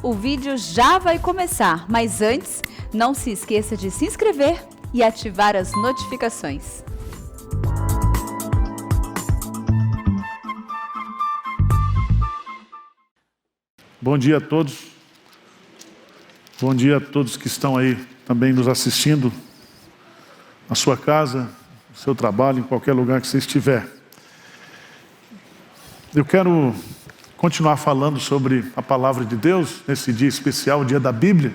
O vídeo já vai começar, mas antes, não se esqueça de se inscrever e ativar as notificações. Bom dia a todos. Bom dia a todos que estão aí também nos assistindo na sua casa, no seu trabalho, em qualquer lugar que você estiver. Eu quero continuar falando sobre a palavra de Deus nesse dia especial, o dia da Bíblia.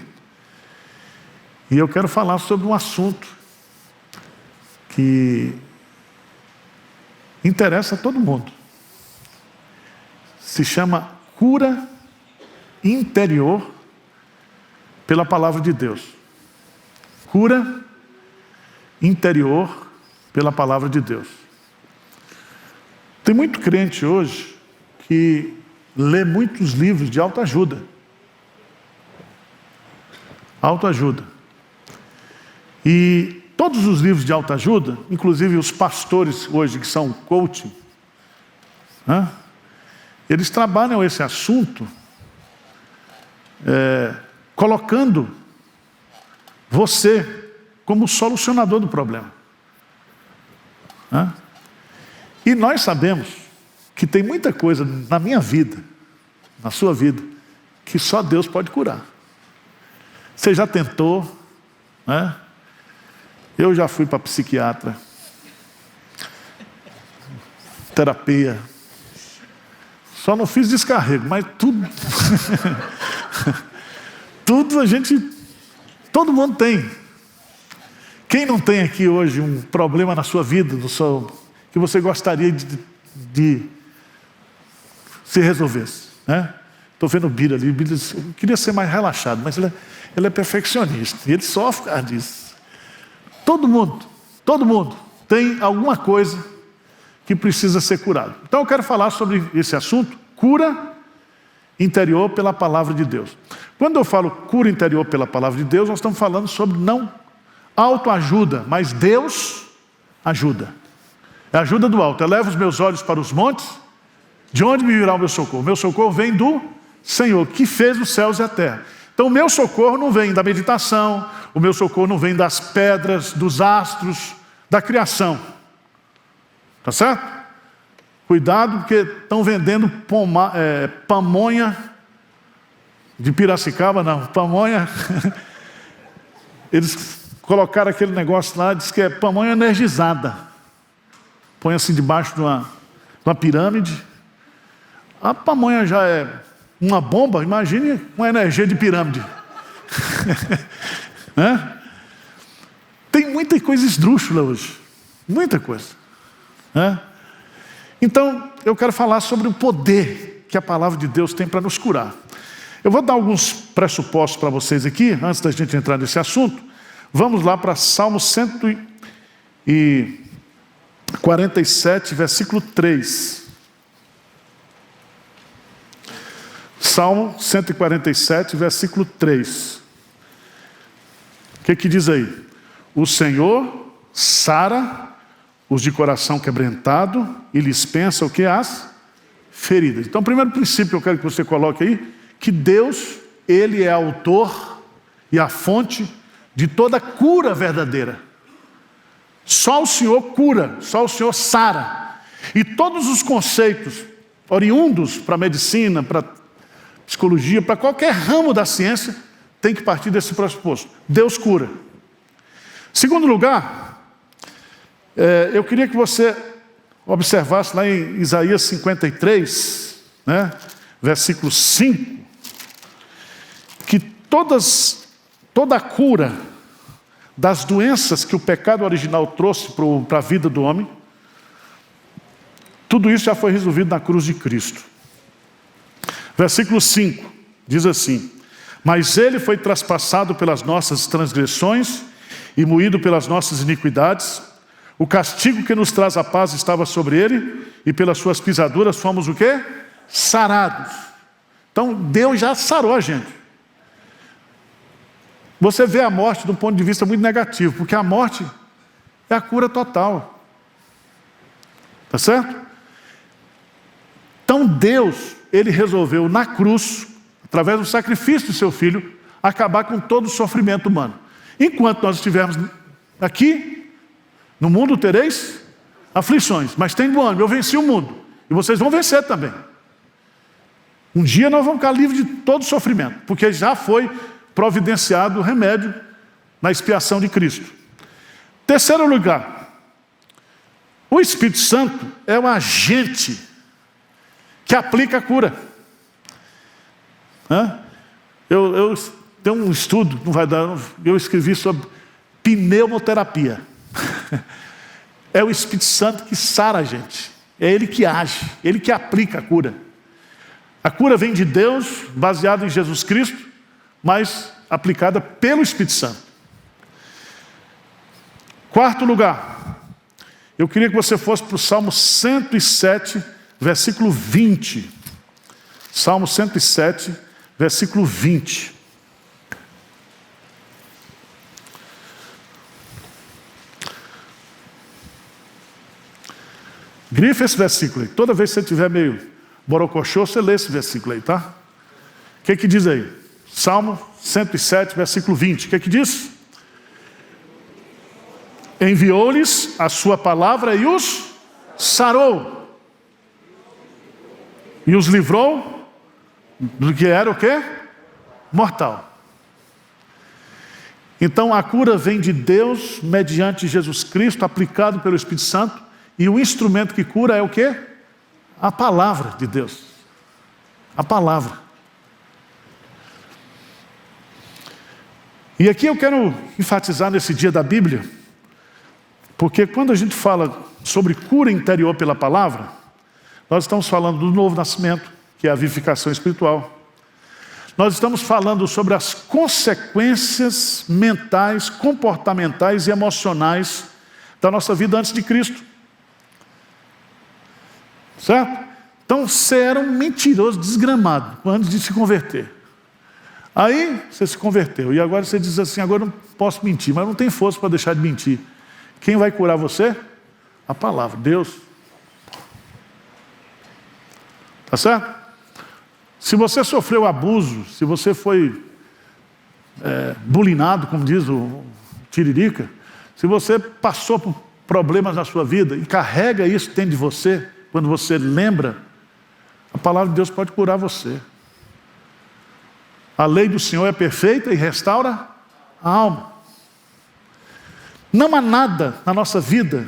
E eu quero falar sobre um assunto que interessa a todo mundo. Se chama cura interior pela palavra de Deus. Cura interior pela palavra de Deus. Tem muito crente hoje que lê muitos livros de autoajuda. Autoajuda. E todos os livros de autoajuda, inclusive os pastores hoje que são coaching, eles trabalham esse assunto colocando você como solucionador do problema. E nós sabemos que tem muita coisa na minha vida, na sua vida, que só Deus pode curar. Você já tentou, né? Eu já fui para psiquiatra, terapia, só não fiz descarrego, mas tudo, tudo todo mundo tem. Quem não tem aqui hoje um problema na sua vida, que você gostaria de se resolvesse, né? Estou vendo o Bira ali, eu queria ser mais relaxado, mas ele é perfeccionista, e ele sofre por causa disso. Todo mundo tem alguma coisa que precisa ser curado. Então eu quero falar sobre esse assunto, cura interior pela palavra de Deus. Quando eu falo cura interior pela palavra de Deus, nós estamos falando sobre não autoajuda, mas Deus ajuda. É a ajuda do alto. Eleva os meus olhos para os montes, de onde me virá o meu socorro? O meu socorro vem do Senhor, que fez os céus e a terra. Então o meu socorro não vem da meditação, o meu socorro não vem das pedras, dos astros, da criação. Tá certo? Cuidado, porque estão vendendo pamonha de Piracicaba, não, pamonha. Eles colocaram aquele negócio lá, diz que é pamonha energizada. Põe assim debaixo de uma pirâmide. A pamonha já é uma bomba, imagine uma energia de pirâmide. Né? Tem muita coisa esdrúxula hoje. Muita coisa. Né? Então, eu quero falar sobre o poder que a palavra de Deus tem para nos curar. Eu vou dar alguns pressupostos para vocês aqui, antes da gente entrar nesse assunto. Vamos lá para Salmo 147, versículo 3. Salmo 147, versículo 3. O que diz aí? O Senhor sara os de coração quebrantado e lhes pensa o que? As feridas. Então o primeiro princípio que eu quero que você coloque aí, que Deus, Ele é autor e a fonte de toda cura verdadeira. Só o Senhor cura, só o Senhor sara. E todos os conceitos oriundos para a medicina, para psicologia, para qualquer ramo da ciência, tem que partir desse pressuposto. Deus cura. Segundo lugar, eu queria que você observasse lá em Isaías 53, né, versículo 5, que toda a cura das doenças que o pecado original trouxe para a vida do homem, tudo isso já foi resolvido na cruz de Cristo. Versículo 5 diz assim: mas ele foi traspassado pelas nossas transgressões e moído pelas nossas iniquidades. O castigo que nos traz a paz estava sobre ele, e pelas suas pisaduras fomos o quê? Sarados. Então Deus já sarou a gente. Você vê a morte de um ponto de vista muito negativo, porque a morte é a cura total. Tá certo? Então Deus, Ele resolveu na cruz, através do sacrifício de seu Filho, acabar com todo o sofrimento humano. Enquanto nós estivermos aqui, no mundo tereis aflições, mas tem bom ânimo, eu venci o mundo, e vocês vão vencer também. Um dia nós vamos ficar livres de todo sofrimento, porque já foi providenciado o remédio na expiação de Cristo. Terceiro lugar, o Espírito Santo é um agente que aplica a cura. Eu tenho um estudo, não vai dar, eu escrevi sobre pneumoterapia. É o Espírito Santo que sara a gente, é Ele que age, Ele que aplica a cura. A cura vem de Deus, baseada em Jesus Cristo, mas aplicada pelo Espírito Santo. Quarto lugar, eu queria que você fosse para o Salmo 107, versículo 20. Salmo 107, versículo 20. Grifa esse versículo aí. Toda vez que você estiver meio borocochô, você lê esse versículo aí, tá? O que diz aí? Salmo 107, versículo 20. O que diz? Enviou-lhes a sua palavra e os sarou. E os livrou do que era o quê? Mortal. Então a cura vem de Deus, mediante Jesus Cristo, aplicado pelo Espírito Santo. E o instrumento que cura é o quê? A palavra de Deus. A palavra. E aqui eu quero enfatizar nesse dia da Bíblia, porque quando a gente fala sobre cura interior pela palavra, nós estamos falando do novo nascimento, que é a vivificação espiritual. Nós estamos falando sobre as consequências mentais, comportamentais e emocionais da nossa vida antes de Cristo. Certo? Então você era um mentiroso desgramado antes de se converter. Aí você se converteu e agora você diz assim: agora eu não posso mentir, mas não tem força para deixar de mentir. Quem vai curar você? A palavra, Deus. Tá certo? Se você sofreu abuso, se você foi bulinado, como diz o Tiririca, se você passou por problemas na sua vida e carrega isso dentro de você, quando você lembra, a palavra de Deus pode curar você. A lei do Senhor é perfeita e restaura a alma. Não há nada na nossa vida,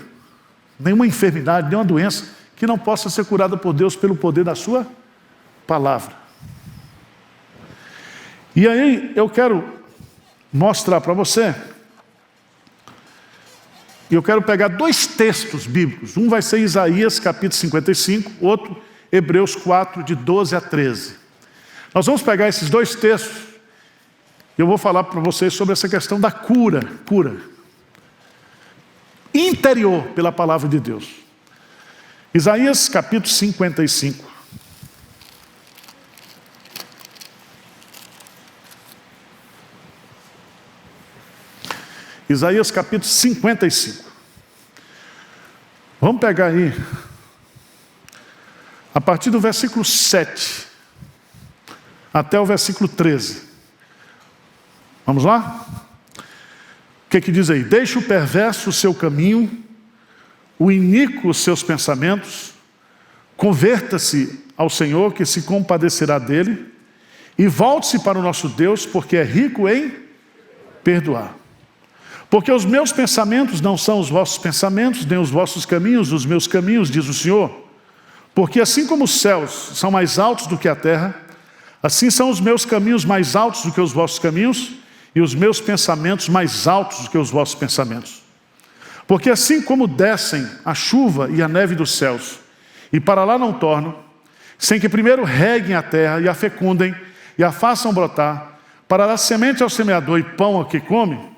nenhuma enfermidade, nenhuma doença, que não possa ser curada por Deus pelo poder da sua palavra. E aí eu quero mostrar para você, e eu quero pegar dois textos bíblicos. Um vai ser Isaías capítulo 55, outro Hebreus 4, de 12 a 13. Nós vamos pegar esses dois textos e eu vou falar para vocês sobre essa questão da cura interior pela palavra de Deus. Isaías capítulo 55. Isaías capítulo 55. Vamos pegar aí, a partir do versículo 7 até o versículo 13. Vamos lá? O que diz aí? Deixe o perverso o seu caminho, o iníquo os seus pensamentos, converta-se ao Senhor, que se compadecerá dele, e volte-se para o nosso Deus, porque é rico em perdoar. Porque os meus pensamentos não são os vossos pensamentos, nem os vossos caminhos, os meus caminhos, diz o Senhor. Porque assim como os céus são mais altos do que a terra, assim são os meus caminhos mais altos do que os vossos caminhos, e os meus pensamentos mais altos do que os vossos pensamentos. Porque assim como descem a chuva e a neve dos céus, e para lá não tornam, sem que primeiro reguem a terra e a fecundem, e a façam brotar, para dar semente ao semeador e pão ao que come,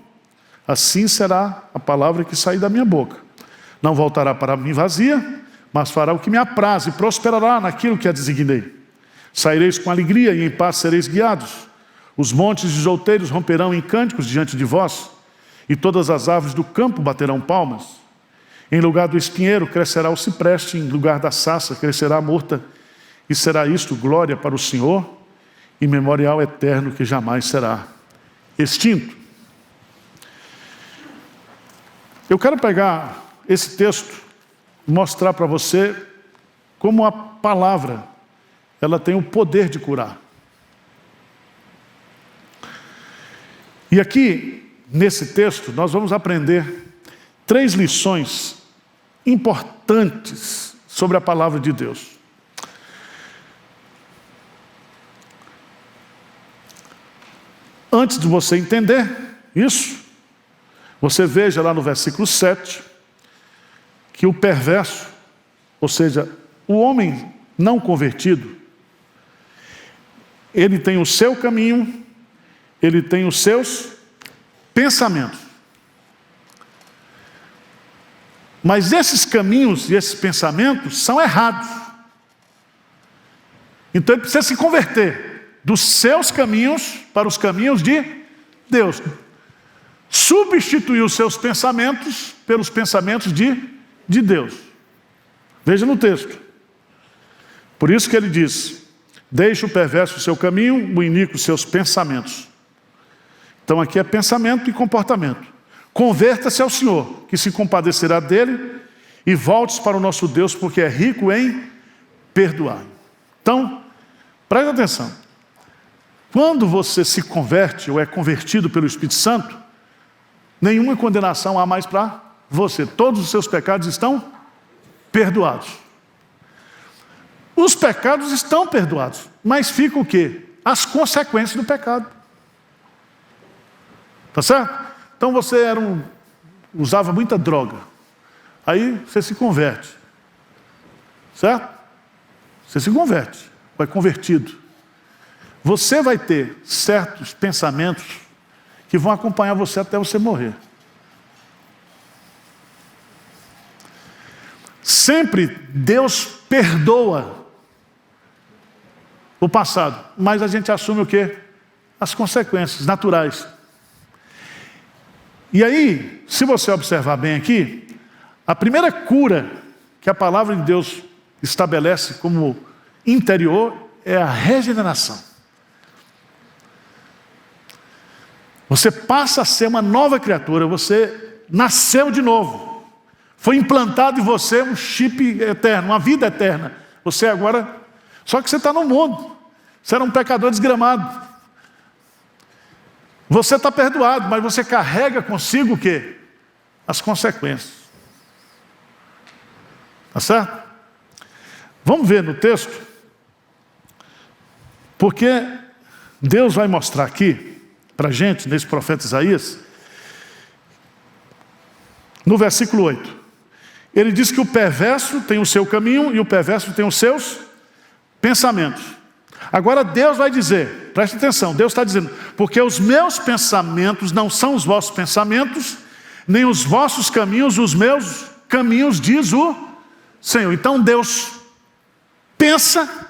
assim será a palavra que sair da minha boca. Não voltará para mim vazia, mas fará o que me apraz e prosperará naquilo que a designei. Saireis com alegria e em paz sereis guiados. Os montes e os outeiros romperão em cânticos diante de vós, e todas as árvores do campo baterão palmas. Em lugar do espinheiro crescerá o cipreste, em lugar da sarça crescerá a murta, e será isto glória para o Senhor, e memorial eterno que jamais será extinto. Eu quero pegar esse texto e mostrar para você como a palavra, ela tem o poder de curar. E aqui, nesse texto, nós vamos aprender 3 lições importantes sobre a palavra de Deus. Antes de você entender isso, você veja lá no versículo 7, que o perverso, ou seja, o homem não convertido, ele tem o seu caminho, ele tem os seus pensamentos. Mas esses caminhos e esses pensamentos são errados. Então ele precisa se converter dos seus caminhos para os caminhos de Deus. Substituir os seus pensamentos pelos pensamentos de Deus. Veja no texto. Por isso que ele diz: deixe o perverso o seu caminho, o iníquo os seus pensamentos. Então aqui é pensamento e comportamento. Converta-se ao Senhor, que se compadecerá dele, e volte para o nosso Deus, porque é rico em perdoar. Então, preste atenção. Quando você se converte ou é convertido pelo Espírito Santo, nenhuma condenação há mais para você. Todos os seus pecados estão perdoados. Os pecados estão perdoados, mas fica o quê? As consequências do pecado. Tá certo? Então você usava muita droga. Aí você se converte. Certo? Você se converte, vai convertido. Você vai ter certos pensamentos que vão acompanhar você até você morrer. Sempre Deus perdoa o passado, mas a gente assume o quê? As consequências naturais. E aí, se você observar bem aqui, a primeira cura que a palavra de Deus estabelece como interior é a regeneração. Você passa a ser uma nova criatura, você nasceu de novo. Foi implantado em você um chip eterno, uma vida eterna. Você agora, só que você está no mundo. Você era um pecador desgramado. Você está perdoado, mas você carrega consigo o quê? As consequências. Tá certo? Vamos ver no texto, porque Deus vai mostrar aqui para a gente, nesse profeta Isaías, no versículo 8. Ele diz que o perverso tem o seu caminho e o perverso tem os seus pensamentos. Agora Deus vai dizer, preste atenção, Deus está dizendo: porque os meus pensamentos não são os vossos pensamentos, nem os vossos caminhos os meus caminhos, diz o Senhor. Então Deus pensa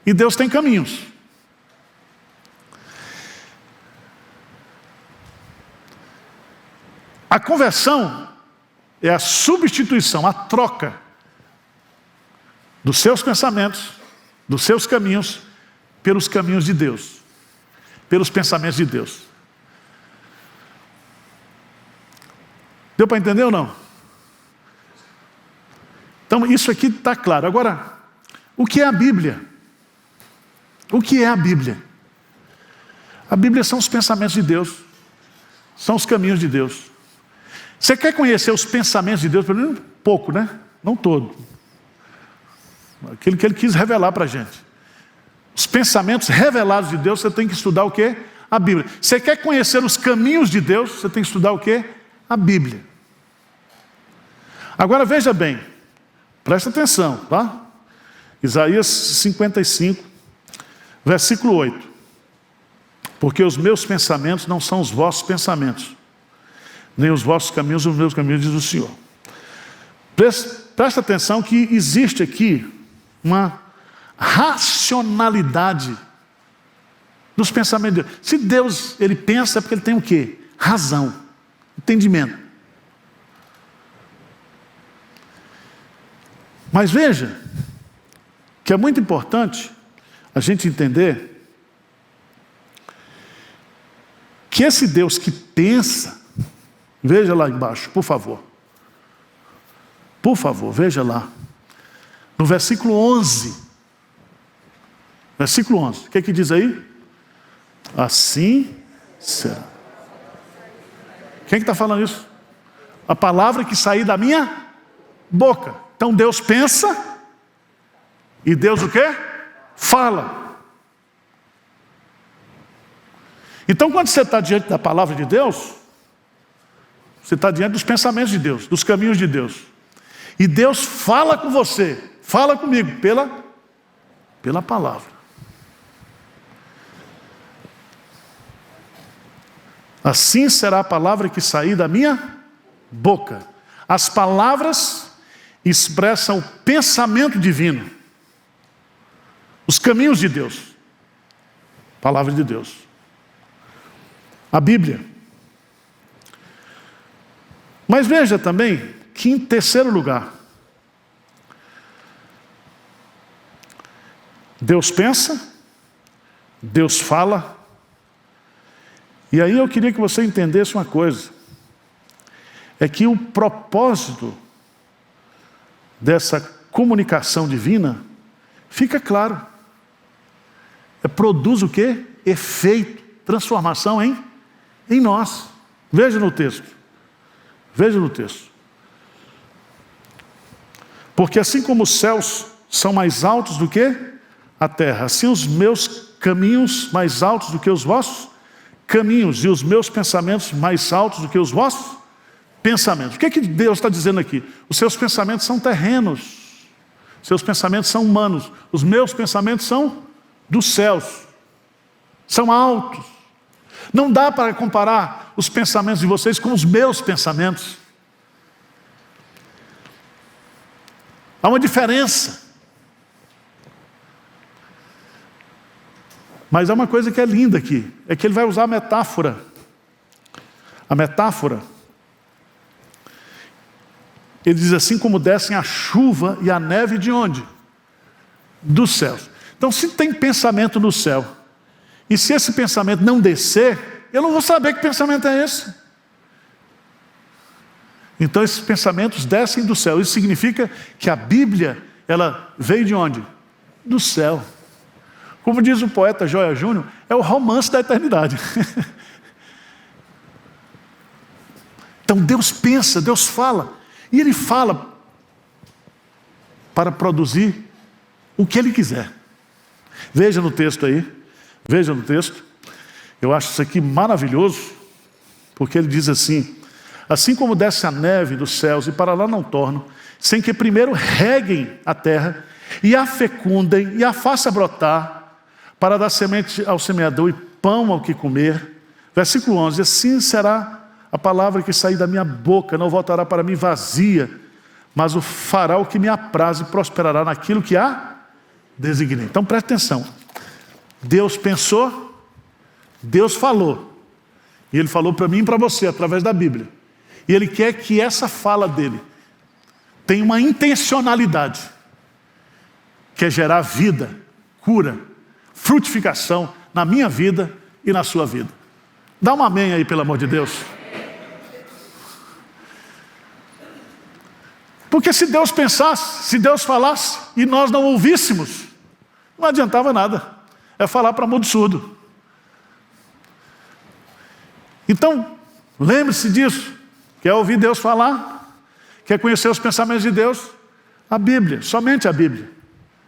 e Deus tem caminhos. A conversão é a substituição, a troca dos seus pensamentos, dos seus caminhos, pelos caminhos de Deus, pelos pensamentos de Deus. Deu para entender ou não? Então isso aqui está claro. Agora, o que é a Bíblia? O que é a Bíblia? A Bíblia são os pensamentos de Deus, são os caminhos de Deus. Você quer conhecer os pensamentos de Deus? Pelo menos pouco, né? Não todo. Aquilo que Ele quis revelar para a gente. Os pensamentos revelados de Deus, você tem que estudar o quê? A Bíblia. Você quer conhecer os caminhos de Deus, você tem que estudar o quê? A Bíblia. Agora veja bem, presta atenção, tá? Isaías 55, versículo 8. Porque os meus pensamentos não são os vossos pensamentos, nem os vossos caminhos os meus caminhos, diz o Senhor. Presta atenção que existe aqui uma racionalidade dos pensamentos de Deus. Se Deus, Ele pensa, é porque Ele tem o quê? Razão, entendimento. Mas veja, que é muito importante a gente entender que esse Deus que pensa, veja lá embaixo, por favor. Por favor, veja lá. No versículo 11. Versículo 11. O que diz aí? Assim será. Quem está falando isso? A palavra que sair da minha boca. Então Deus pensa e Deus o quê? Fala. Então quando você está diante da palavra de Deus, você está diante dos pensamentos de Deus, dos caminhos de Deus. E Deus fala com você, fala comigo pela palavra. Assim será a palavra que sair da minha boca. As palavras expressam o pensamento divino, os caminhos de Deus. Palavra de Deus. A Bíblia. Mas veja também que em terceiro lugar, Deus pensa, Deus fala. E aí eu queria que você entendesse uma coisa. É que o propósito dessa comunicação divina fica claro. Produz o quê? Efeito, transformação em nós. Veja no texto. Veja no texto. Porque assim como os céus são mais altos do que a terra, assim os meus caminhos mais altos do que os vossos caminhos, e os meus pensamentos mais altos do que os vossos pensamentos. O que Deus está dizendo aqui? Os seus pensamentos são terrenos, seus pensamentos são humanos, os meus pensamentos são dos céus, são altos. Não dá para comparar os pensamentos de vocês com os meus pensamentos. Há uma diferença. Mas há uma coisa que é linda aqui, é que ele vai usar a metáfora. A metáfora, ele diz assim: como descem a chuva e a neve de onde? Dos céus. Então, se tem pensamento no céu, e se esse pensamento não descer, eu não vou saber que pensamento é esse. Então, esses pensamentos descem do céu. Isso significa que a Bíblia, ela veio de onde? Do céu. Como diz o poeta Joia Júnior, é o romance da eternidade. Então Deus pensa, Deus fala. E Ele fala para produzir o que Ele quiser. Veja no texto aí. Veja no texto. Eu acho isso aqui maravilhoso. Porque Ele diz assim: assim como desce a neve dos céus e para lá não tornam, sem que primeiro reguem a terra e a fecundem e a faça brotar, para dar semente ao semeador e pão ao que comer. Versículo 11, assim será a palavra que sair da minha boca, não voltará para mim vazia, mas o fará o que me apraz e prosperará naquilo que há designei. Então preste atenção. Deus pensou, Deus falou. E Ele falou para mim e para você, através da Bíblia. E Ele quer que essa fala dEle tenha uma intencionalidade, que é gerar vida, cura, frutificação na minha vida e na sua vida. Dá um amém aí, pelo amor de Deus. Porque se Deus pensasse, se Deus falasse e nós não ouvíssemos, não adiantava nada. É falar para mudo surdo. Então, lembre-se disso. Quer ouvir Deus falar? Quer conhecer os pensamentos de Deus? A Bíblia, somente a Bíblia.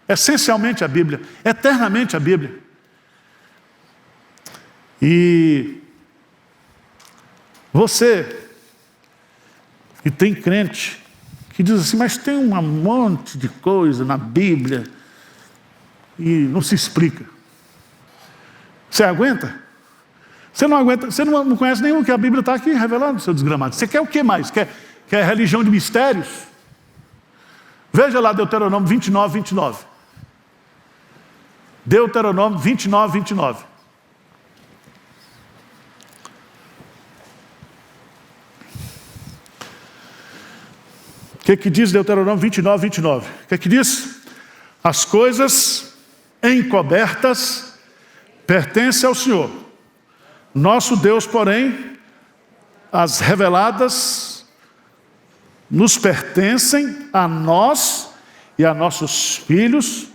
Essencialmente a Bíblia, eternamente a Bíblia. E você, que tem crente, que diz assim, mas tem um monte de coisa na Bíblia e não se explica. Você aguenta? Você não aguenta, você não conhece nenhum que a Bíblia está aqui revelando, seu desgramado. Você quer o que mais? Quer religião de mistérios? Veja lá Deuteronômio 29, 29. Deuteronômio 29, 29. O que diz Deuteronômio 29, 29? O que diz? As coisas encobertas pertencem ao Senhor. Nosso Deus, porém, as reveladas nos pertencem a nós e a nossos filhos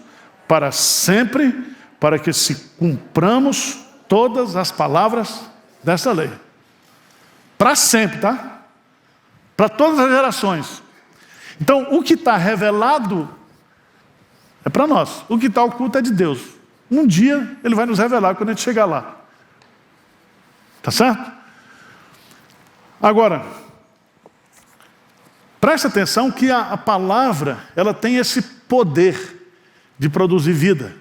para sempre, para que se cumpramos todas as palavras dessa lei. Para sempre, tá? Para todas as gerações. Então, o que está revelado é para nós. O que está oculto é de Deus. Um dia Ele vai nos revelar quando a gente chegar lá. Tá certo? Agora, preste atenção que a palavra, ela tem esse poder de produzir vida,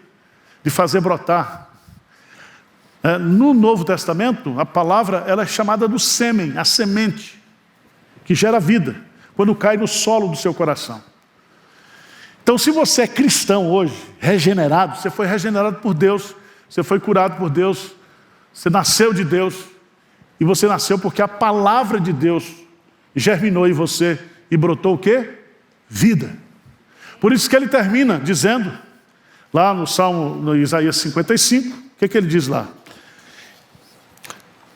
de fazer brotar. No Novo Testamento, a palavra ela é chamada do sêmen, a semente, que gera vida, quando cai no solo do seu coração. Então, se você é cristão hoje, regenerado, você foi regenerado por Deus, você foi curado por Deus, você nasceu de Deus, e você nasceu porque a palavra de Deus germinou em você e brotou o quê? Vida. Por isso que ele termina dizendo, lá no Salmo, no Isaías 55, o que ele diz lá?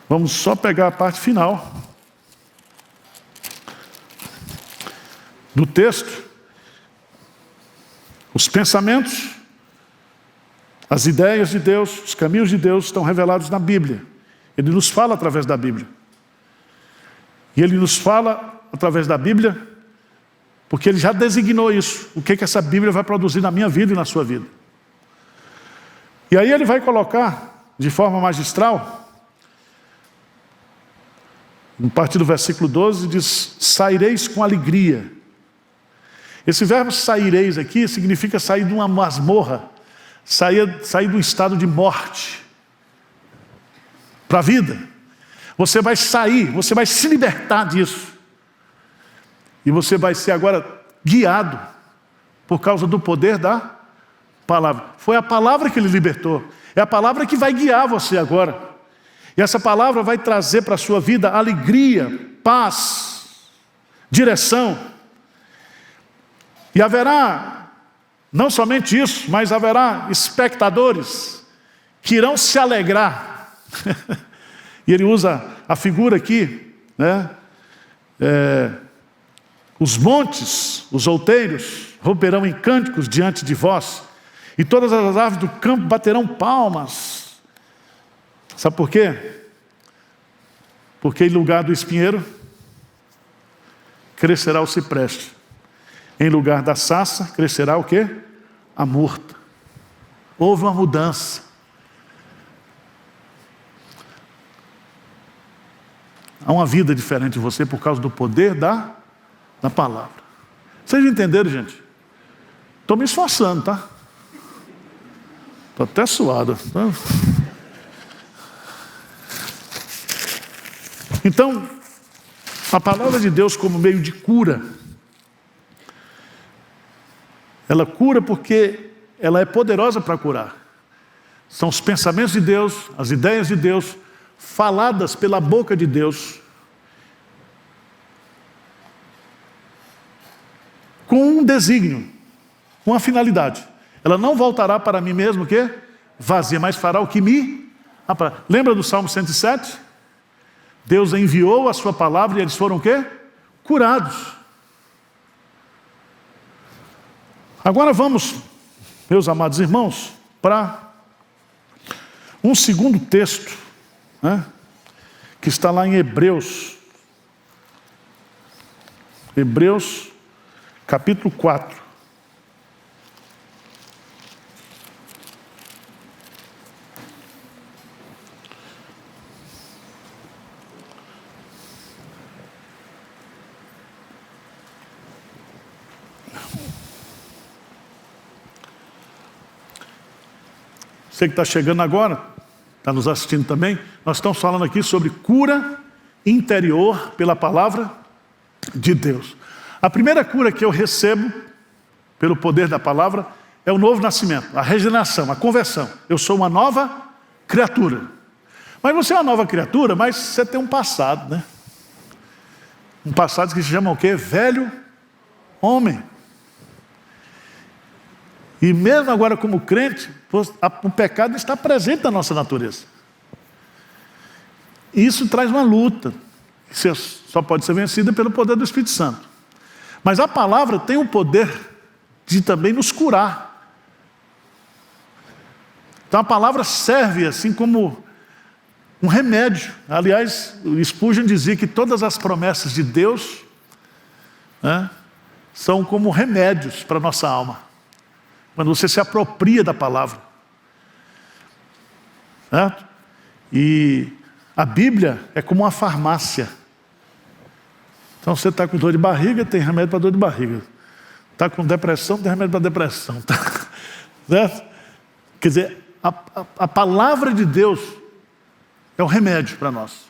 Vamos só pegar a parte final do texto. Os pensamentos, as ideias de Deus, os caminhos de Deus estão revelados na Bíblia. Ele nos fala através da Bíblia. E Ele nos fala através da Bíblia porque Ele já designou isso. O que essa Bíblia vai produzir na minha vida e na sua vida. E aí Ele vai colocar de forma magistral, a partir do versículo 12, diz: saireis com alegria. Esse verbo saireis aqui significa sair de uma masmorra, sair de um estado de morte para a vida. Você vai sair, você vai se libertar disso. E você vai ser agora guiado por causa do poder da palavra. Foi a palavra que Ele libertou. É a palavra que vai guiar você agora. E essa palavra vai trazer para a sua vida alegria, paz, direção. E haverá, não somente isso, mas haverá espectadores que irão se alegrar. E ele usa a figura aqui, né? Os montes, os outeiros, romperão em cânticos diante de vós, e todas as árvores do campo baterão palmas. Sabe por quê? Porque em lugar do espinheiro, crescerá o cipreste. Em lugar da sarça, crescerá o quê? A murta. Houve uma mudança. Há uma vida diferente em você por causa do poder da palavra. Vocês entenderam, gente? Estou me esforçando, tá? Estou até suado. Então, a palavra de Deus como meio de cura, ela cura porque ela é poderosa para curar. São os pensamentos de Deus, as ideias de Deus, faladas pela boca de Deus, com um desígnio, com uma finalidade. Ela não voltará para mim mesmo, o quê? Vazia, mas fará o que me apraz. Lembra do Salmo 107? Deus enviou a sua palavra e eles foram o quê? Curados. Agora vamos, meus amados irmãos, para um segundo texto, né, que está lá em Hebreus. Hebreus, capítulo 4. Você que está chegando agora, está nos assistindo também, nós estamos falando aqui sobre cura interior pela palavra de Deus. A primeira cura que eu recebo pelo poder da palavra é o novo nascimento, a regeneração, a conversão. Eu sou uma nova criatura. Mas você é uma nova criatura, mas você tem um passado, né? Um passado que se chama o quê? Velho homem. E mesmo agora como crente, o pecado está presente na nossa natureza. E isso traz uma luta, que só pode ser vencida pelo poder do Espírito Santo. Mas a palavra tem o poder de também nos curar. Então a palavra serve assim como um remédio. Aliás, o Spurgeon dizia que todas as promessas de Deus, né, são como remédios para a nossa alma. Quando você se apropria da palavra. Certo? E a Bíblia é como uma farmácia. Então você está com dor de barriga, tem remédio para dor de barriga. Está com depressão, tem remédio para depressão. Certo? Quer dizer, a palavra de Deus é o remédio para nós.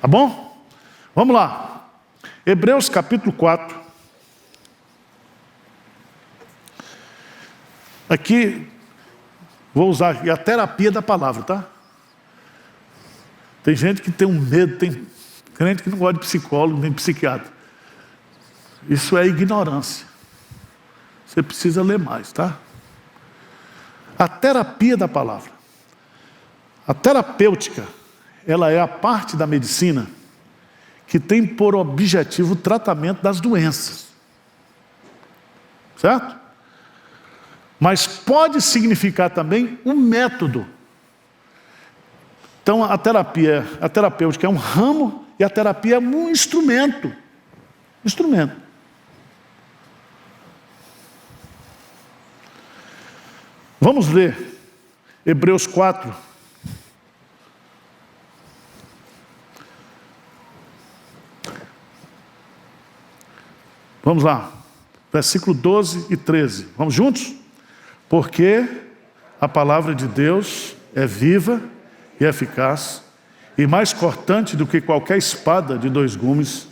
Tá bom? Vamos lá. Hebreus capítulo 4. Aqui, vou usar aqui a terapia da palavra, tá? Tem gente que tem um medo, tem crente que não gosta de psicólogo, nem psiquiatra. Isso é ignorância. Você precisa ler mais, tá? A terapia da palavra. A terapêutica, ela é a parte da medicina que tem por objetivo o tratamento das doenças. Certo? Mas pode significar também um método. Então a terapêutica é um ramo e a terapia é um instrumento. Instrumento. Vamos ler Hebreus 4. Vamos lá. Versículo 12 e 13. Vamos juntos? Porque a palavra de Deus é viva e eficaz, e mais cortante do que qualquer espada de 2 gumes,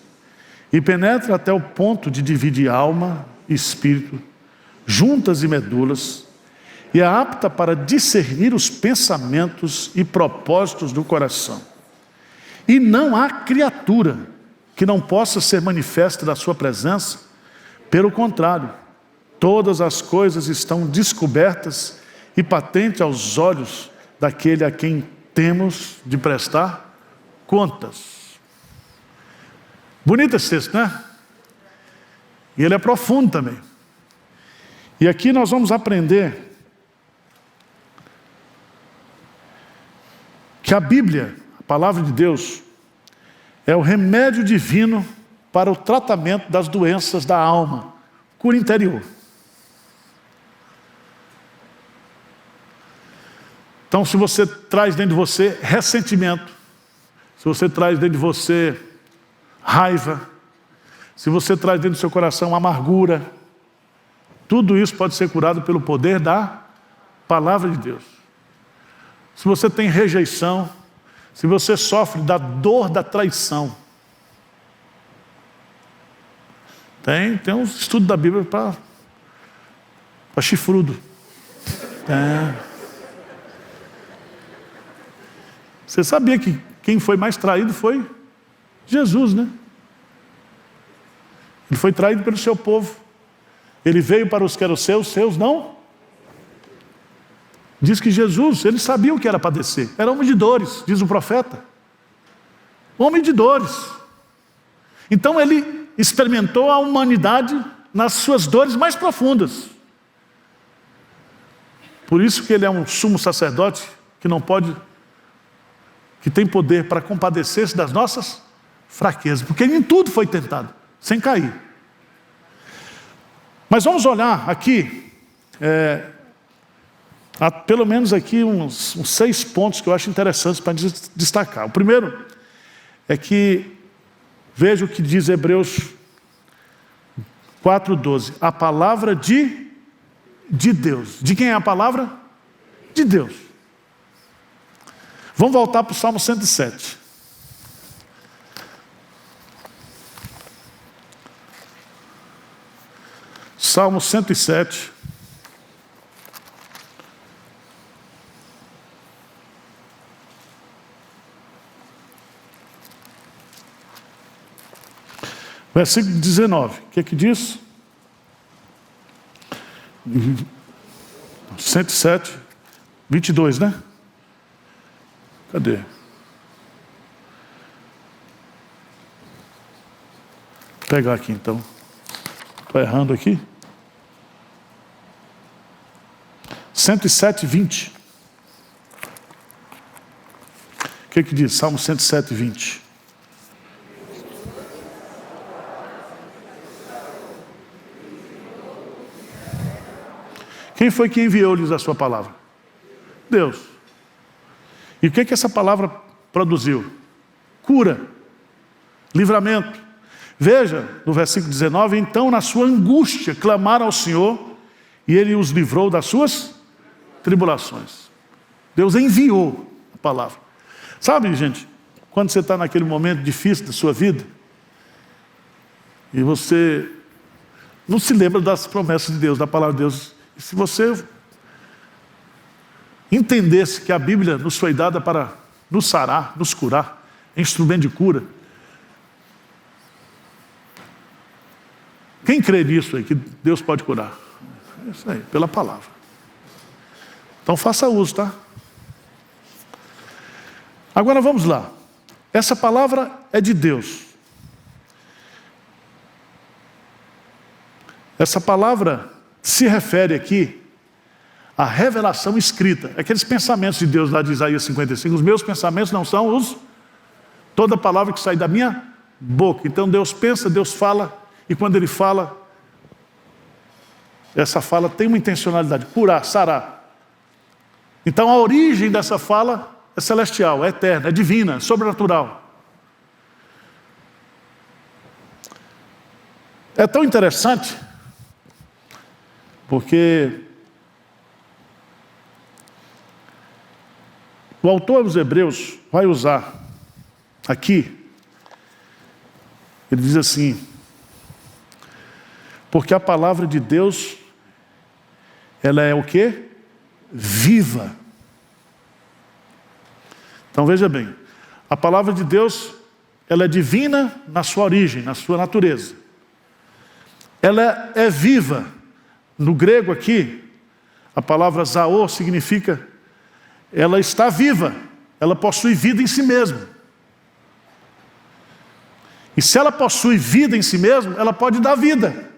e penetra até o ponto de dividir alma e espírito, juntas e medulas, e é apta para discernir os pensamentos e propósitos do coração. E não há criatura que não possa ser manifesta da sua presença, pelo contrário, todas as coisas estão descobertas e patentes aos olhos daquele a quem temos de prestar contas. Bonito esse texto, né? E ele é profundo também. E aqui nós vamos aprender que a Bíblia, a palavra de Deus, é o remédio divino para o tratamento das doenças da alma, cura interior. Então, se você traz dentro de você ressentimento, se você traz dentro de você raiva, se você traz dentro do seu coração amargura, tudo isso pode ser curado pelo poder da palavra de Deus. Se você tem rejeição, se você sofre da dor da traição, tem um estudo da Bíblia para chifrudo. Você sabia que quem foi mais traído foi Jesus, né? Ele foi traído pelo seu povo. Ele veio para os que eram seus não. Diz que Jesus, ele sabia o que era padecer. Era homem de dores, diz o profeta. Homem de dores. Então ele experimentou a humanidade nas suas dores mais profundas. Por isso que ele é um sumo sacerdote que tem poder para compadecer-se das nossas fraquezas, porque ele em tudo foi tentado, sem cair. Mas vamos olhar aqui, há pelo menos aqui uns 6 pontos que eu acho interessantes para destacar. O primeiro é que, veja o que diz Hebreus 4:12, a palavra de Deus. De quem é a palavra? De Deus. Vamos voltar para o Salmo 107. Salmo 107. Versículo 19. O que é que diz? 107, 22, né? Cadê? Vou pegar aqui então. Estou errando aqui. 107, 20. O que diz? Salmo 107, 20. Quem foi que enviou-lhes a sua palavra? Deus. E o que essa palavra produziu? Cura, livramento. Veja, no versículo 19, então na sua angústia clamaram ao Senhor e Ele os livrou das suas tribulações. Deus enviou a palavra. Sabe, gente, quando você está naquele momento difícil da sua vida e você não se lembra das promessas de Deus, da palavra de Deus, e se você entendesse que a Bíblia nos foi dada para nos sarar, nos curar, é instrumento de cura. Quem crê nisso aí, que Deus pode curar? É isso aí, pela palavra. Então faça uso, tá? Agora vamos lá. Essa palavra é de Deus. Essa palavra se refere aqui à revelação escrita. Aqueles pensamentos de Deus lá de Isaías 55. Os meus pensamentos não são toda palavra que sai da minha boca. Então Deus pensa, Deus fala. E quando Ele fala, essa fala tem uma intencionalidade, curar, sarar. Então a origem dessa fala é celestial, é eterna, é divina, é sobrenatural. É tão interessante, porque o autor dos Hebreus vai usar aqui, ele diz assim: porque a palavra de Deus, ela é o quê? Viva. Então veja bem, a palavra de Deus, ela é divina na sua origem, na sua natureza. Ela é viva. No grego aqui, a palavra zaor significa, ela está viva, ela possui vida em si mesma. E se ela possui vida em si mesma, ela pode dar vida.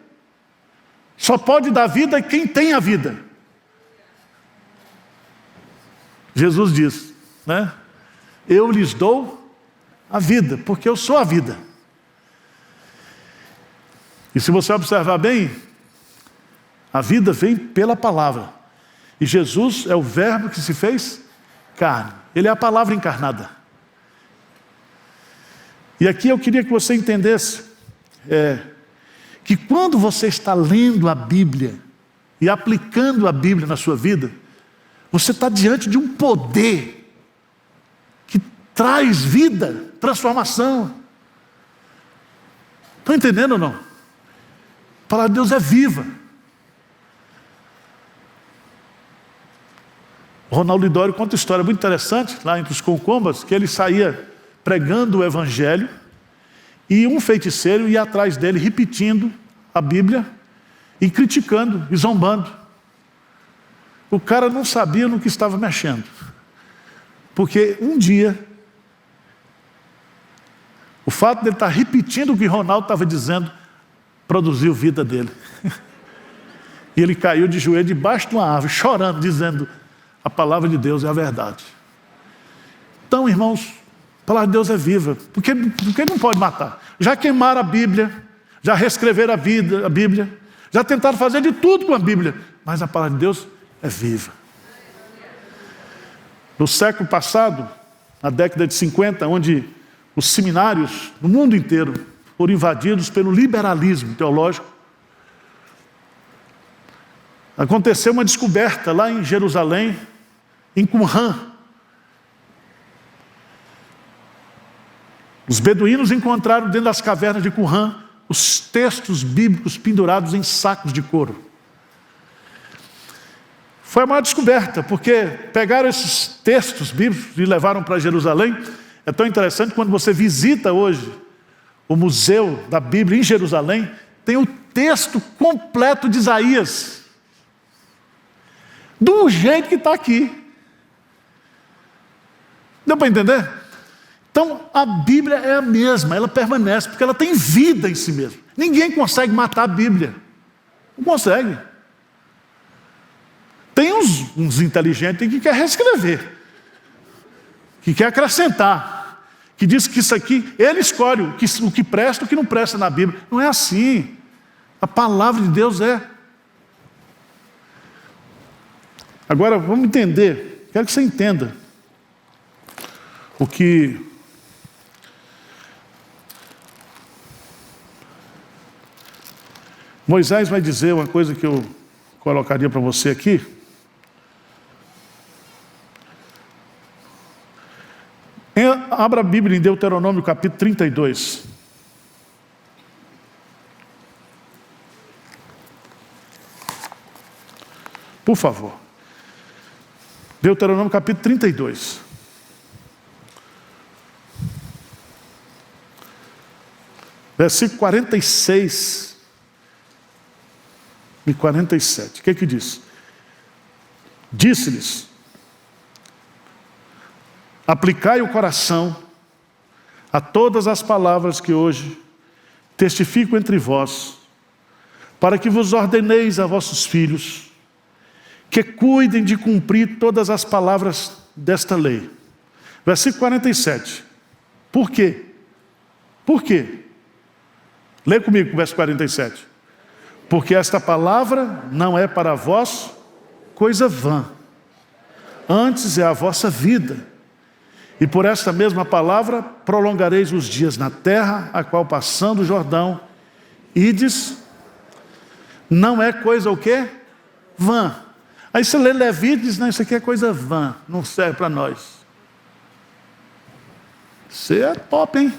Só pode dar vida quem tem a vida. Jesus diz, né? Eu lhes dou a vida, porque eu sou a vida. E se você observar bem, a vida vem pela palavra. E Jesus é o verbo que se fez carne. Ele é a palavra encarnada. E aqui eu queria que você entendesse que quando você está lendo a Bíblia e aplicando a Bíblia na sua vida, você está diante de um poder que traz vida, transformação. Estão entendendo ou não? A palavra de Deus é viva. O Ronaldo Lidório conta uma história muito interessante, lá entre os concombas, que ele saía pregando o Evangelho, e um feiticeiro ia atrás dele, repetindo a Bíblia, e criticando, e zombando. O cara não sabia no que estava mexendo. Porque um dia, o fato de ele estar repetindo o que Ronaldo estava dizendo, produziu vida dele. E ele caiu de joelho debaixo de uma árvore, chorando, dizendo: a palavra de Deus é a verdade. Então, irmãos, a palavra de Deus é viva. Porque não pode matar. Já queimaram a Bíblia, já reescreveram a Bíblia, já tentaram fazer de tudo com a Bíblia, mas a palavra de Deus é viva. No século passado, na década de 50, onde os seminários no mundo inteiro foram invadidos pelo liberalismo teológico, aconteceu uma descoberta lá em Jerusalém, em Qumran. Os beduínos encontraram dentro das cavernas de Qumran os textos bíblicos pendurados em sacos de couro. Foi a maior descoberta, porque pegaram esses textos bíblicos e levaram para Jerusalém. É tão interessante, quando você visita hoje o Museu da Bíblia em Jerusalém, tem o texto completo de Isaías. do jeito que está aqui. Deu para entender? Então, a Bíblia é a mesma, ela permanece, porque ela tem vida em si mesma. Ninguém consegue matar a Bíblia. Não consegue. Tem uns inteligentes que quer reescrever, que quer acrescentar, que diz que isso aqui, ele escolhe o que presta e o que não presta na Bíblia. Não é assim. A palavra de Deus é. Agora, vamos entender, quero que você entenda o que Moisés vai dizer, uma coisa que eu colocaria para você aqui. Abra a Bíblia em Deuteronômio capítulo 32. Por favor. Deuteronômio capítulo 32. Versículo 46 e 47. O que é que diz? Disse-lhes: aplicai o coração a todas as palavras que hoje testifico entre vós, para que vos ordeneis a vossos filhos, que cuidem de cumprir todas as palavras desta lei. Versículo 47. Por quê? Por quê? Lê comigo o verso 47. Porque esta palavra não é para vós coisa vã, antes é a vossa vida. E por esta mesma palavra prolongareis os dias na terra, a qual passando o Jordão, ides, não é coisa o quê? Vã. Aí você lê Levítico e diz, não, isso aqui é coisa vã, não serve para nós. Você é top, hein?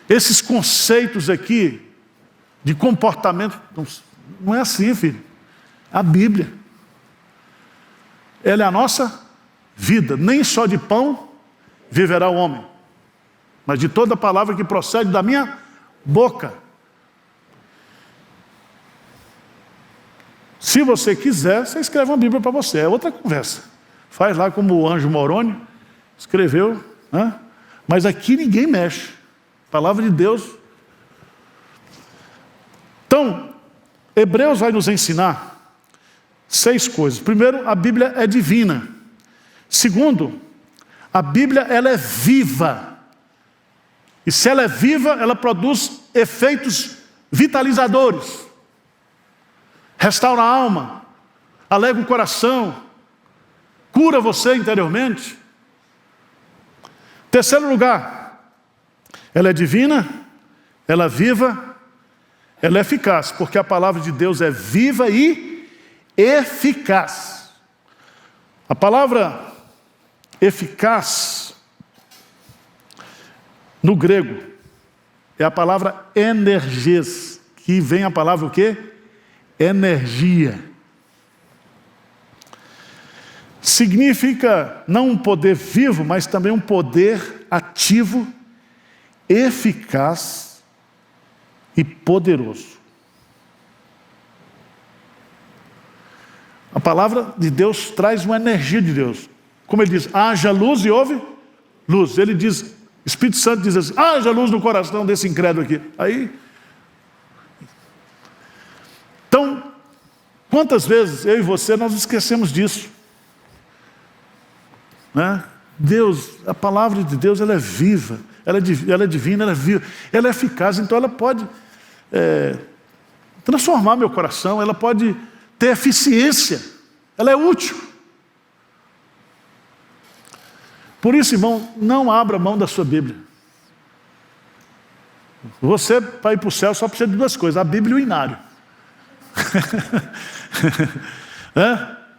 Esses conceitos aqui de comportamento, não é assim, filho. A Bíblia, ela é a nossa vida. Nem só de pão viverá o homem, mas de toda palavra que procede da minha boca. Se você quiser, você escreve uma Bíblia para você, é outra conversa. Faz lá como o Anjo Moroni escreveu, né? Mas aqui ninguém mexe. Palavra de Deus. Então, Hebreus vai nos ensinar 6 coisas. Primeiro, a Bíblia é divina. Segundo, a Bíblia ela é viva. E se ela é viva, ela produz efeitos vitalizadores. Restaura a alma, alegra o coração, cura você interiormente. Terceiro lugar, ela é divina, ela é viva, ela é eficaz, porque a palavra de Deus é viva e eficaz. A palavra eficaz, no grego, é a palavra energes, que vem a palavra o quê? Energia. Significa não um poder vivo, mas também um poder ativo, eficaz e poderoso. A palavra de Deus traz uma energia de Deus. Como ele diz, haja luz e houve luz. Ele diz, Espírito Santo diz assim, haja luz no coração desse incrédulo aqui. Aí, então, quantas vezes eu e você nós esquecemos disso? Né? Deus, a palavra de Deus, ela é viva, ela é divina, ela é viva, ela é eficaz, então ela pode transformar meu coração, ela pode ter eficiência, ela é útil. Por isso, irmão, não abra mão da sua Bíblia. Você, para ir para o céu, só precisa de 2 coisas, a Bíblia e o inário.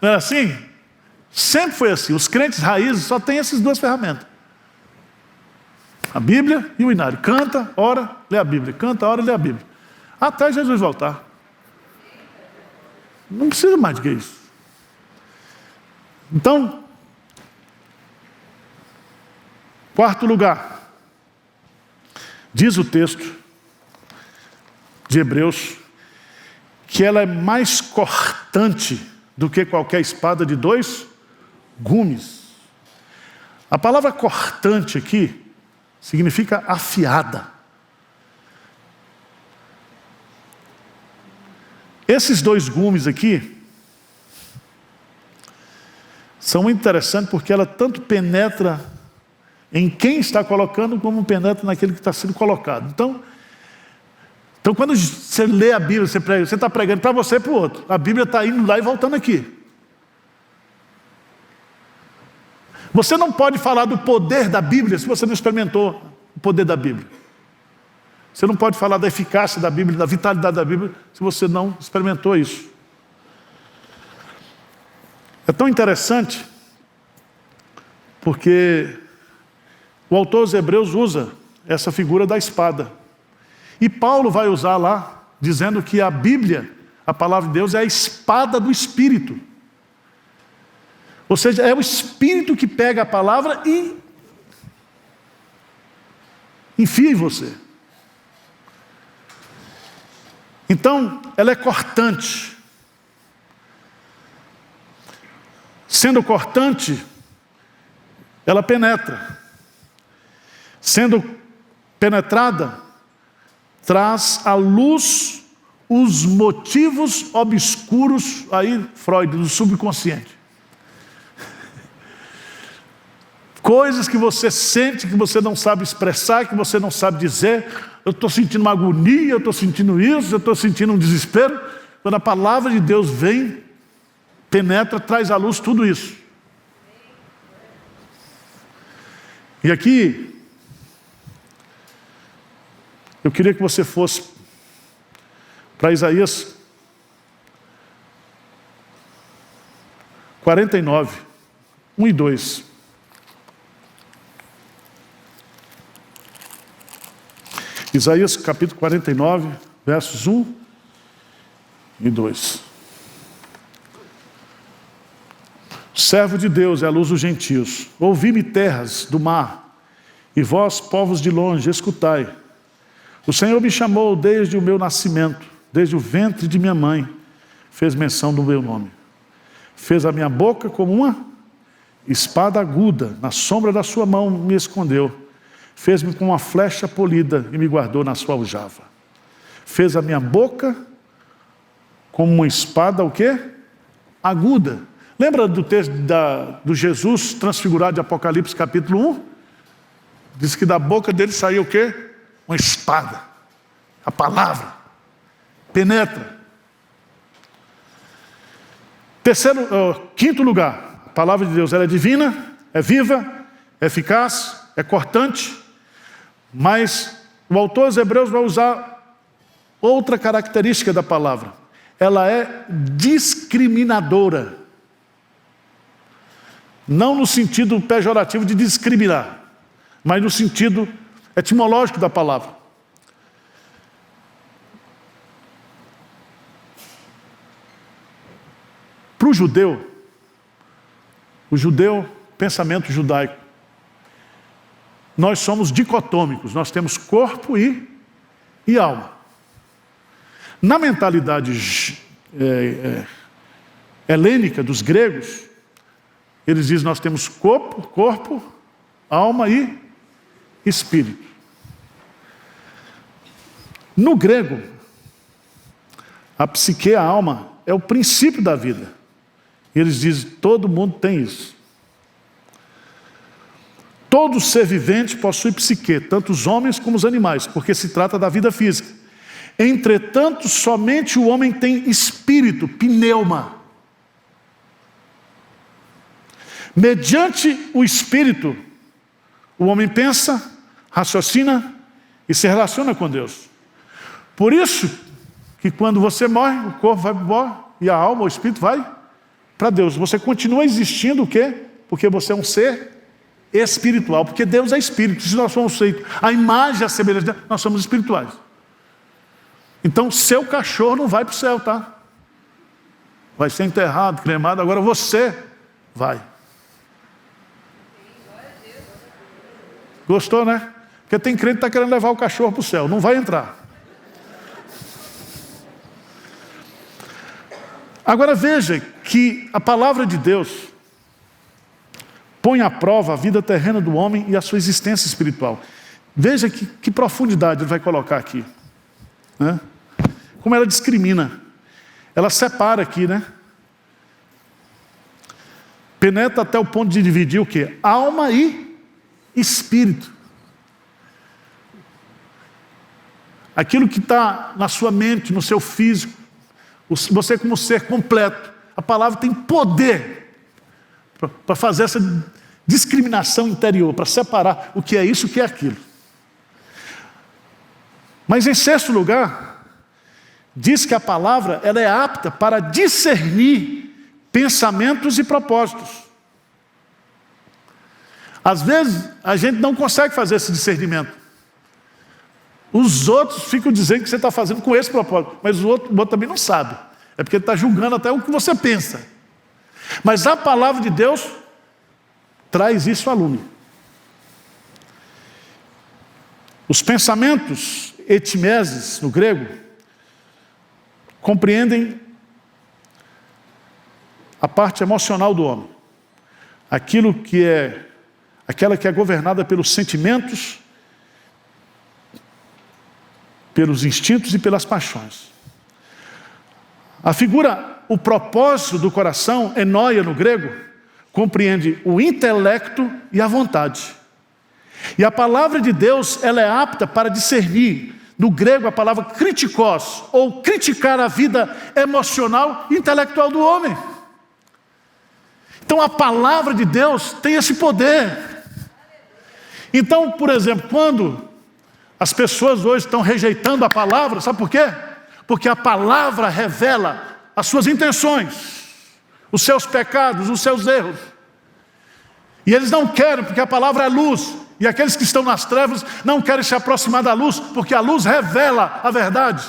Não é assim? Sempre foi assim. Os crentes raízes só têm essas 2 ferramentas. A Bíblia e o inário. Canta, ora, lê a Bíblia. Canta, ora, lê a Bíblia. Até Jesus voltar. Não precisa mais do que isso. Então, quarto lugar. Diz o texto de Hebreus que ela é mais cortante do que qualquer espada de 2 gumes. A palavra cortante aqui significa afiada. Esses 2 gumes aqui são muito interessantes porque ela tanto penetra em quem está colocando como penetra naquele que está sendo colocado. Então quando você lê a Bíblia, você está pregando para você e para o outro. A Bíblia está indo lá e voltando aqui. Você não pode falar do poder da Bíblia se você não experimentou o poder da Bíblia. Você não pode falar da eficácia da Bíblia, da vitalidade da Bíblia, se você não experimentou isso. É tão interessante, porque o autor dos Hebreus usa essa figura da espada. E Paulo vai usar lá, dizendo que a Bíblia, a palavra de Deus, é a espada do Espírito. Ou seja, é o Espírito que pega a palavra e enfia em você. Então, ela é cortante. Sendo cortante, ela penetra. Sendo penetrada, traz à luz os motivos obscuros, aí Freud, do subconsciente. Coisas que você sente, que você não sabe expressar, que você não sabe dizer. Eu estou sentindo uma agonia, eu estou sentindo isso, eu estou sentindo um desespero. Quando a palavra de Deus vem, penetra, traz à luz tudo isso. E aqui, eu queria que você fosse para Isaías 49, 1 e 2. Isaías capítulo 49, versos 1 e 2. Servo de Deus é a luz dos gentios. Ouvi-me, terras do mar, e vós, povos de longe, escutai. O Senhor me chamou desde o meu nascimento, desde o ventre de minha mãe, fez menção do meu nome. Fez a minha boca como uma espada aguda, na sombra da sua mão me escondeu. Fez-me com uma flecha polida e me guardou na sua aljava. Fez a minha boca como uma espada, o quê? Aguda. Lembra do texto do Jesus transfigurado de Apocalipse capítulo 1? Diz que da boca dele saiu o quê? Uma espada. A palavra penetra. Quinto lugar, a palavra de Deus, ela é divina, é viva, é eficaz, é cortante, mas o autor dos Hebreus vai usar outra característica da palavra. Ela é discriminadora. Não no sentido pejorativo de discriminar, mas no sentido etimológico da palavra. Para o judeu, pensamento judaico, nós somos dicotômicos, nós temos corpo e alma. Na mentalidade helênica dos gregos, eles dizem que nós temos corpo, alma e espírito. No grego, a psique, a alma, é o princípio da vida. E eles dizem, todo mundo tem isso. Todo ser vivente possui psique, tanto os homens como os animais, porque se trata da vida física. Entretanto, somente o homem tem espírito, pneuma. Mediante o espírito, o homem pensa, raciocina e se relaciona com Deus. Por isso que quando você morre, o corpo vai embora e a alma, o espírito vai para Deus. Você continua existindo o quê? Porque você é um ser espiritual, porque Deus é espírito. Se nós somos feitos a imagem e a semelhança de Deus, nós somos espirituais. Então, seu cachorro não vai para o céu, tá? Vai ser enterrado, cremado, agora você vai. Gostou, né? Porque tem crente que está querendo levar o cachorro para o céu, não vai entrar. Agora veja que a palavra de Deus põe à prova a vida terrena do homem e a sua existência espiritual. Veja que profundidade ele vai colocar aqui, né? Como ela discrimina. Ela separa aqui, né? Penetra até o ponto de dividir o quê? Alma e espírito. Aquilo que está na sua mente, no seu físico, você como ser completo. A palavra tem poder para fazer essa discriminação interior, para separar o que é isso e o que é aquilo. Mas em sexto lugar, diz que a palavra ela é apta para discernir pensamentos e propósitos. Às vezes a gente não consegue fazer esse discernimento. Os outros ficam dizendo que você está fazendo com esse propósito, mas o outro também não sabe. É porque ele está julgando até o que você pensa. Mas a palavra de Deus traz isso à lume. Os pensamentos etimeses, no grego, compreendem a parte emocional do homem. Aquela que é governada pelos sentimentos, pelos instintos e pelas paixões. A figura, o propósito do coração, enoia no grego, compreende o intelecto e a vontade. E a palavra de Deus, ela é apta para discernir, no grego a palavra kritikos, ou criticar a vida emocional e intelectual do homem. Então a palavra de Deus tem esse poder. Então, por exemplo, quando as pessoas hoje estão rejeitando a palavra, sabe por quê? Porque a palavra revela as suas intenções, os seus pecados, os seus erros. E eles não querem, porque a palavra é luz. E aqueles que estão nas trevas não querem se aproximar da luz, porque a luz revela a verdade.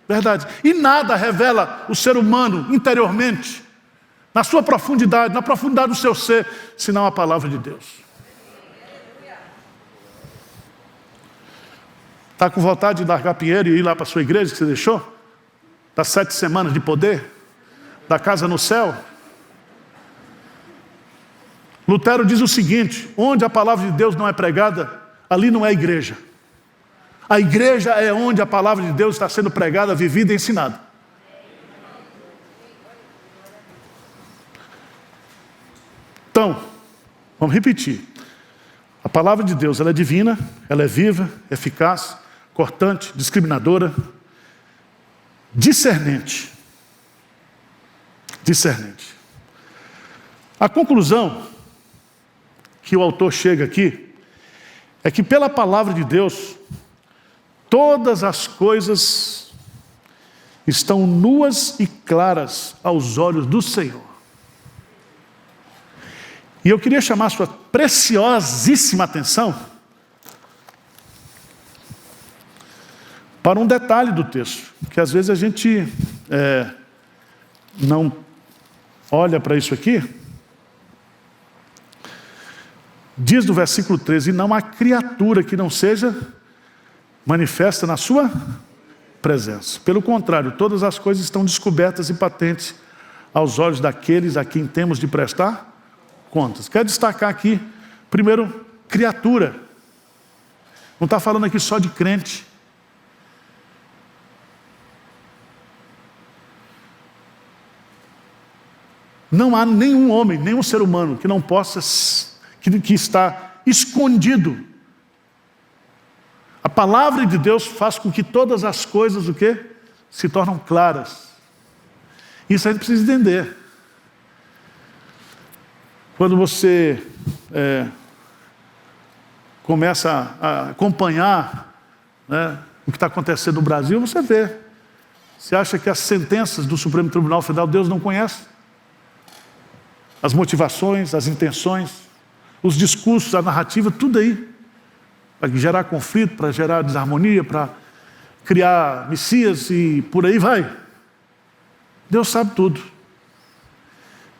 Verdade. E nada revela o ser humano interiormente, na sua profundidade, na profundidade do seu ser, senão a palavra de Deus. Está com vontade de largar Pinheiro e ir lá para a sua igreja que você deixou? Das 7 semanas de poder? Da casa no céu? Lutero diz o seguinte: onde a palavra de Deus não é pregada, ali não é igreja. A igreja é onde a palavra de Deus está sendo pregada, vivida e ensinada. Então, vamos repetir. A palavra de Deus, ela é divina, ela é viva, eficaz, cortante, discriminadora, discernente. Discernente. A conclusão que o autor chega aqui é que pela palavra de Deus, todas as coisas estão nuas e claras aos olhos do Senhor. E eu queria chamar a sua preciosíssima atenção para um detalhe do texto, que às vezes a gente não olha para isso aqui. Diz no versículo 13: e não há criatura que não seja manifesta na sua presença. Pelo contrário, todas as coisas estão descobertas e patentes aos olhos daqueles a quem temos de prestar contas. Quero destacar aqui, primeiro, criatura. Não está falando aqui só de crente. Não há nenhum homem, nenhum ser humano que não possa, que está escondido. A palavra de Deus faz com que todas as coisas, o quê? Se tornam claras. Isso a gente precisa entender. Quando você começa a acompanhar, né, o que está acontecendo no Brasil, você vê. Você acha que as sentenças do Supremo Tribunal Federal Deus não conhece? As motivações, as intenções, os discursos, a narrativa, tudo aí. Para gerar conflito, para gerar desarmonia, para criar messias e por aí vai. Deus sabe tudo.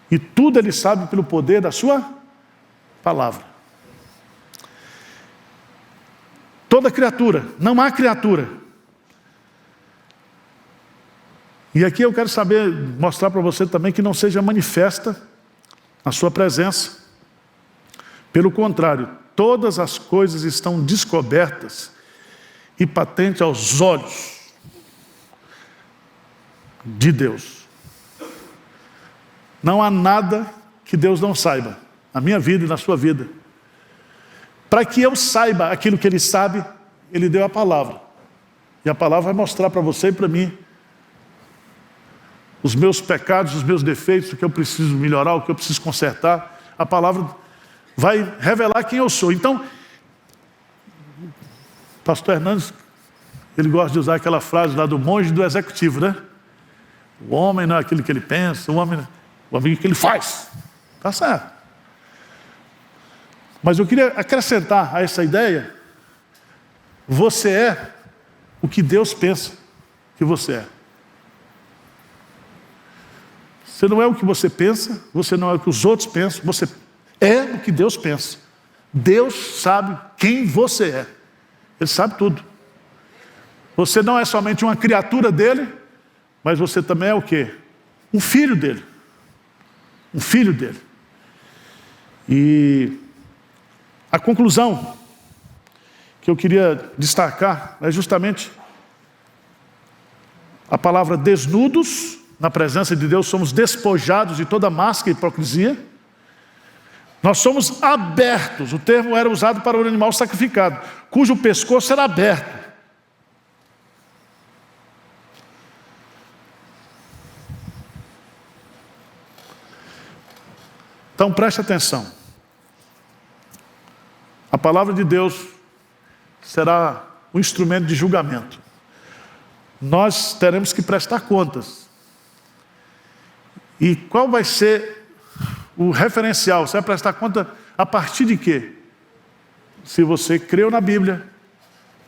E tudo Ele sabe pelo poder da sua palavra. Toda criatura, não há criatura. E aqui eu quero mostrar para você também que não seja manifesta a sua presença. Pelo contrário, todas as coisas estão descobertas e patentes aos olhos de Deus. Não há nada que Deus não saiba, na minha vida e na sua vida. Para que eu saiba aquilo que Ele sabe, Ele deu a palavra. E a palavra vai mostrar para você e para mim os meus pecados, os meus defeitos, o que eu preciso melhorar, o que eu preciso consertar. A palavra vai revelar quem eu sou. Então, pastor Hernandes, ele gosta de usar aquela frase lá do monge do executivo, né? O homem não é aquilo que ele pensa, o homem é aquilo que ele faz. Tá certo. Mas eu queria acrescentar a essa ideia: você é o que Deus pensa que você é. Você não é o que você pensa, você não é o que os outros pensam, você é o que Deus pensa. Deus sabe quem você é. Ele sabe tudo. Você não é somente uma criatura dele, mas você também é o quê? Um filho dele. Um filho dele. E a conclusão que eu queria destacar é justamente a palavra desnudos. Na presença de Deus somos despojados de toda máscara e hipocrisia. Nós somos abertos. O termo era usado para o animal sacrificado, cujo pescoço era aberto. Então preste atenção. A palavra de Deus será um instrumento de julgamento. Nós teremos que prestar contas. E qual vai ser o referencial? Você vai prestar conta a partir de quê? Se você creu na Bíblia,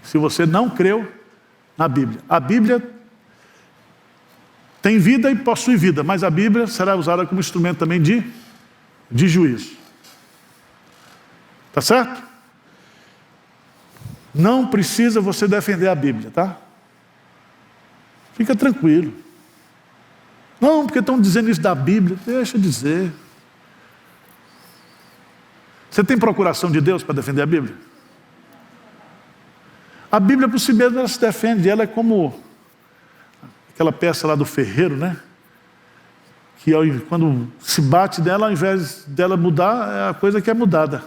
se você não creu na Bíblia. A Bíblia tem vida e possui vida, mas a Bíblia será usada como instrumento também de juízo. Tá certo? Não precisa você defender a Bíblia, tá? Fica tranquilo. Não, porque estão dizendo isso da Bíblia. Deixa eu dizer. Você tem procuração de Deus para defender a Bíblia? A Bíblia por si mesma ela se defende. Ela é como aquela peça lá do ferreiro, né? Que quando se bate nela, ao invés dela mudar, é a coisa que é mudada.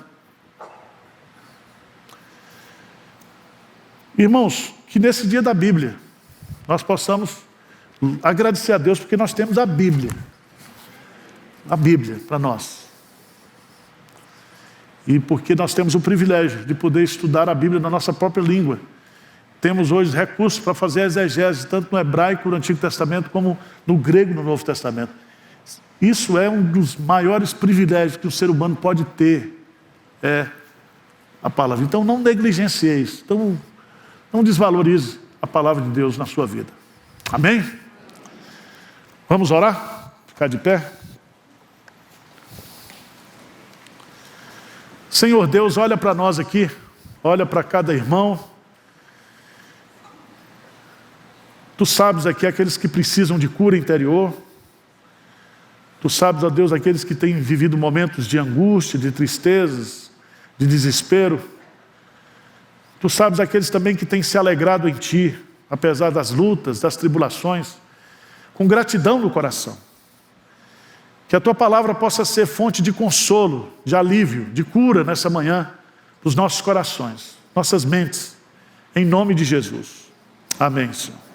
Irmãos, que nesse dia da Bíblia nós possamos agradecer a Deus porque nós temos a Bíblia. A Bíblia para nós. E porque nós temos o privilégio de poder estudar a Bíblia na nossa própria língua. Temos hoje recursos para fazer a exegese, tanto no hebraico, no Antigo Testamento, como no grego, no Novo Testamento. Isso é um dos maiores privilégios que o ser humano pode ter. É a palavra. Então não negligencie isso. Então não desvalorize a palavra de Deus na sua vida. Amém? Vamos orar? Ficar de pé? Senhor Deus, olha para nós aqui, olha para cada irmão. Tu sabes aqui aqueles que precisam de cura interior. Tu sabes, ó Deus, aqueles que têm vivido momentos de angústia, de tristezas, de desespero. Tu sabes aqueles também que têm se alegrado em Ti, apesar das lutas, das tribulações, com gratidão no coração. Que a Tua palavra possa ser fonte de consolo, de alívio, de cura nessa manhã, dos nossos corações, nossas mentes, em nome de Jesus. Amém, Senhor.